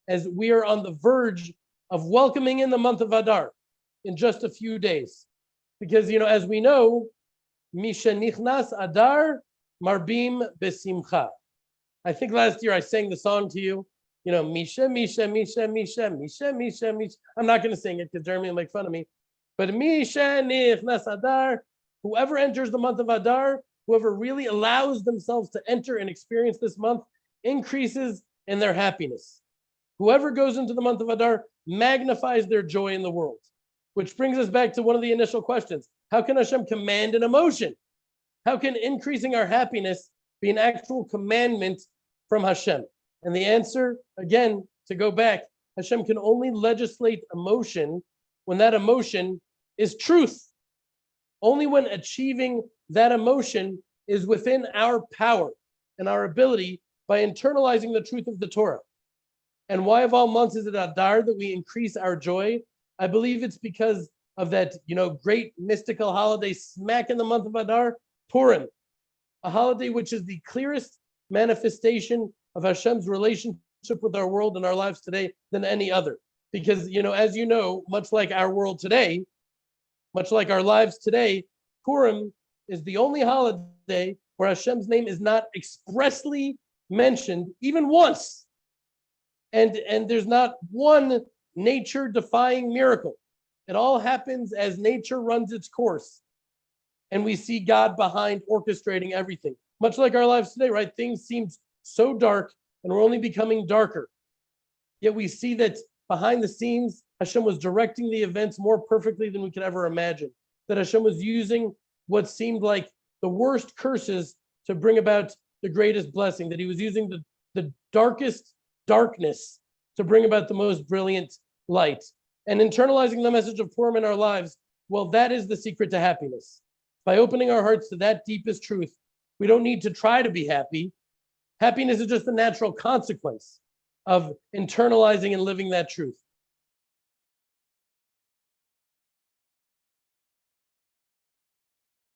as we are on the verge of welcoming in the month of Adar in just a few days. Because, as we know, Misha Nichnas Adar Marbim Besimcha. I think last year I sang the song to you, Misha, Misha, Misha, Misha, Misha, Misha, Misha. I'm not going to sing it because Jeremy will make fun of me. But Misha Nichnas Adar, whoever enters the month of Adar, whoever really allows themselves to enter and experience this month, increases in their happiness. Whoever goes into the month of Adar magnifies their joy in the world. Which brings us back to one of the initial questions. How can Hashem command an emotion? How can increasing our happiness be an actual commandment from Hashem? And the answer, again, to go back, Hashem can only legislate emotion when that emotion is truth. Only when achieving that emotion is within our power and our ability by internalizing the truth of the Torah. And why of all months is it Adar that we increase our joy? I believe it's because of that, great mystical holiday smack in the month of Adar, Purim, a holiday which is the clearest manifestation of Hashem's relationship with our world and our lives today than any other. Because, as you know, much like our world today, much like our lives today, Purim is the only holiday where Hashem's name is not expressly mentioned even once. And there's not one nature-defying miracle. It all happens as nature runs its course. And we see God behind orchestrating everything. Much like our lives today, right? Things seem so dark and we're only becoming darker. Yet we see that behind the scenes, Hashem was directing the events more perfectly than we could ever imagine. That Hashem was using what seemed like the worst curses to bring about the greatest blessing. That he was using the darkest darkness to bring about the most brilliant light. And internalizing the message of Purim in our lives, well, that is the secret to happiness. By opening our hearts to that deepest truth, we don't need to try to be happy. Happiness is just a natural consequence of internalizing and living that truth.